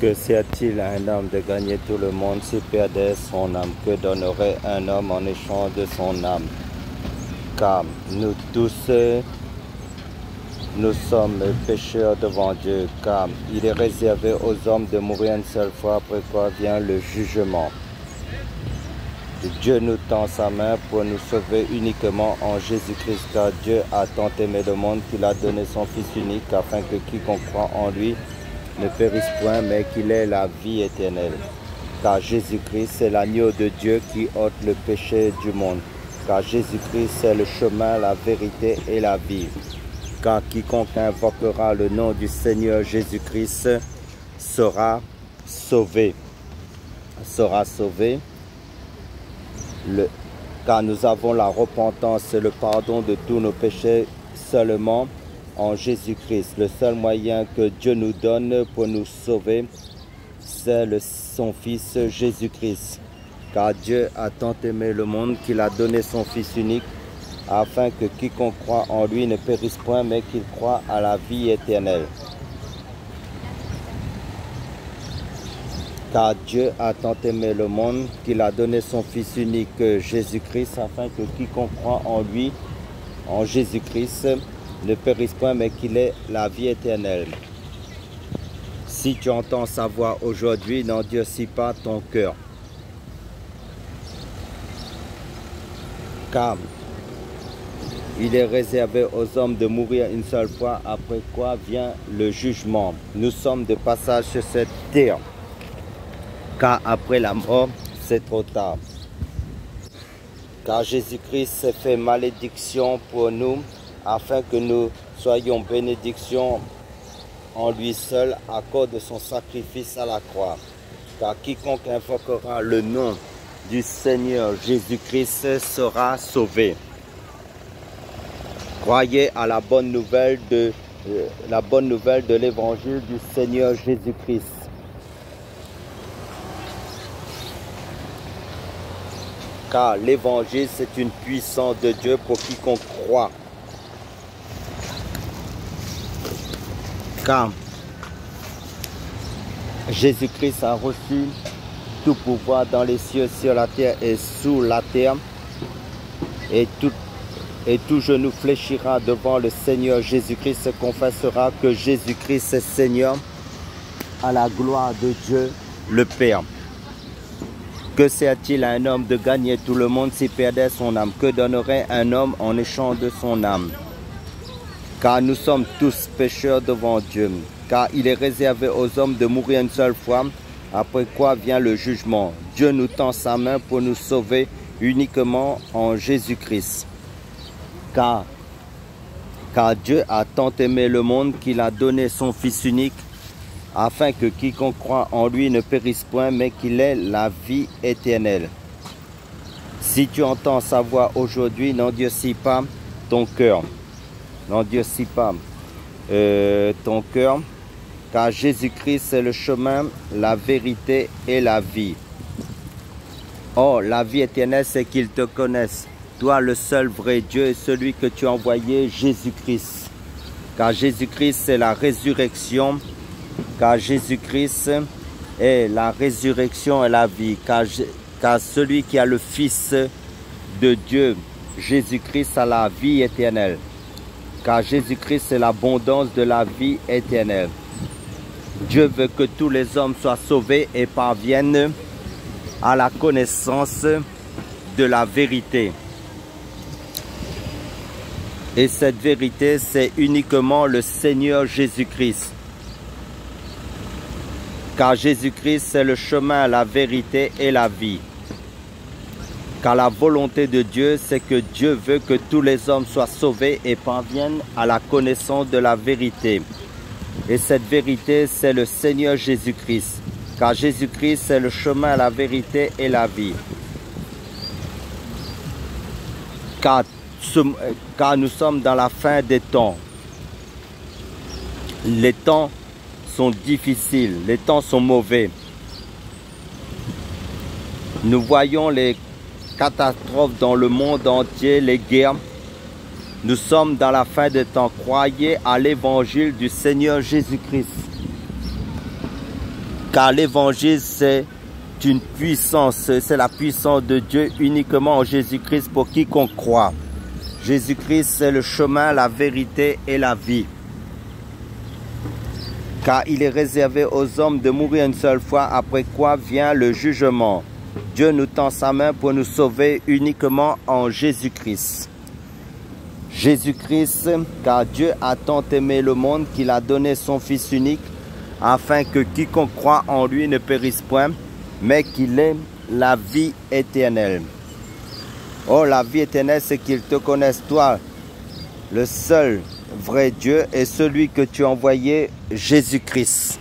Que sert-il à un homme de gagner tout le monde s'il perdait son âme? Que donnerait un homme en échange de son âme? Car nous tous, nous sommes pécheurs devant Dieu, car il est réservé aux hommes de mourir une seule fois, après quoi vient le jugement. Dieu nous tend sa main pour nous sauver uniquement en Jésus-Christ, car Dieu a tant aimé le monde qu'il a donné son Fils unique, afin que quiconque croit en lui ne périsse point, mais qu'il ait la vie éternelle. Car Jésus-Christ est l'agneau de Dieu qui ôte le péché du monde. Car Jésus-Christ est le chemin, la vérité et la vie. Car quiconque invoquera le nom du Seigneur Jésus-Christ sera sauvé. Sera sauvé. Car nous avons la repentance et le pardon de tous nos péchés seulement en Jésus-Christ. Le seul moyen que Dieu nous donne pour nous sauver, c'est son Fils Jésus-Christ. Car Dieu a tant aimé le monde qu'il a donné son Fils unique, afin que quiconque croit en lui ne périsse point, mais qu'il croit à la vie éternelle. Car Dieu a tant aimé le monde qu'il a donné son Fils unique Jésus-Christ, afin que quiconque croit en lui, en Jésus-Christ, ne périsse point, mais qu'il ait la vie éternelle. Si tu entends sa voix aujourd'hui, n'endurcis pas ton cœur. Car il est réservé aux hommes de mourir une seule fois, après quoi vient le jugement. Nous sommes de passage sur cette terre, car après la mort, c'est trop tard. Car Jésus-Christ s'est fait malédiction pour nous, afin que nous soyons bénédiction en lui seul à cause de son sacrifice à la croix. Car quiconque invoquera le nom du Seigneur Jésus-Christ sera sauvé. Croyez à la bonne nouvelle de l'évangile du Seigneur Jésus-Christ. Car l'évangile, c'est une puissance de Dieu pour quiconque croit. Car Jésus-Christ a reçu tout pouvoir dans les cieux, sur la terre et sous la terre, et tout genou fléchira devant le Seigneur Jésus-Christ, se confessera que Jésus-Christ est Seigneur, à la gloire de Dieu le Père. Que sert-il à un homme de gagner tout le monde s'il perdait son âme? Que donnerait un homme en échange de son âme? Car nous sommes tous pécheurs devant Dieu, car il est réservé aux hommes de mourir une seule fois, après quoi vient le jugement. Dieu nous tend sa main pour nous sauver uniquement en Jésus-Christ. Car Dieu a tant aimé le monde qu'il a donné son Fils unique, afin que quiconque croit en lui ne périsse point, mais qu'il ait la vie éternelle. Si tu entends sa voix aujourd'hui, n'endurcis pas ton cœur. N'endurcis pas ton cœur, car Jésus-Christ est le chemin, la vérité et la vie. Or, la vie éternelle, c'est qu'ils te connaissent, toi le seul vrai Dieu et celui que tu as envoyé, Jésus-Christ. Car Jésus-Christ est la résurrection, car Jésus-Christ est la résurrection et la vie. Car celui qui a le Fils de Dieu, Jésus-Christ, a la vie éternelle. Car Jésus-Christ est l'abondance de la vie éternelle. Dieu veut que tous les hommes soient sauvés et parviennent à la connaissance de la vérité. Et cette vérité, c'est uniquement le Seigneur Jésus-Christ. Car Jésus-Christ est le chemin, la vérité et la vie. Car la volonté de Dieu, c'est que Dieu veut que tous les hommes soient sauvés et parviennent à la connaissance de la vérité. Et cette vérité, c'est le Seigneur Jésus-Christ. Car Jésus-Christ est le chemin, la vérité et la vie. Car nous sommes dans la fin des temps. Les temps sont difficiles, les temps sont mauvais. Nous voyons les catastrophes dans le monde entier, les guerres. Nous sommes dans la fin des temps. Croyez à l'évangile du Seigneur Jésus-Christ. Car l'évangile, c'est une puissance, c'est la puissance de Dieu uniquement en Jésus-Christ pour quiconque croit. Jésus-Christ, c'est le chemin, la vérité et la vie. Car il est réservé aux hommes de mourir une seule fois, après quoi vient le jugement. Dieu nous tend sa main pour nous sauver uniquement en Jésus-Christ. Jésus-Christ, car Dieu a tant aimé le monde qu'il a donné son Fils unique, afin que quiconque croit en lui ne périsse point, mais qu'il ait la vie éternelle. Oh, la vie éternelle, c'est qu'ils te connaissent, toi, le seul vrai Dieu, et celui que tu as envoyé, Jésus-Christ.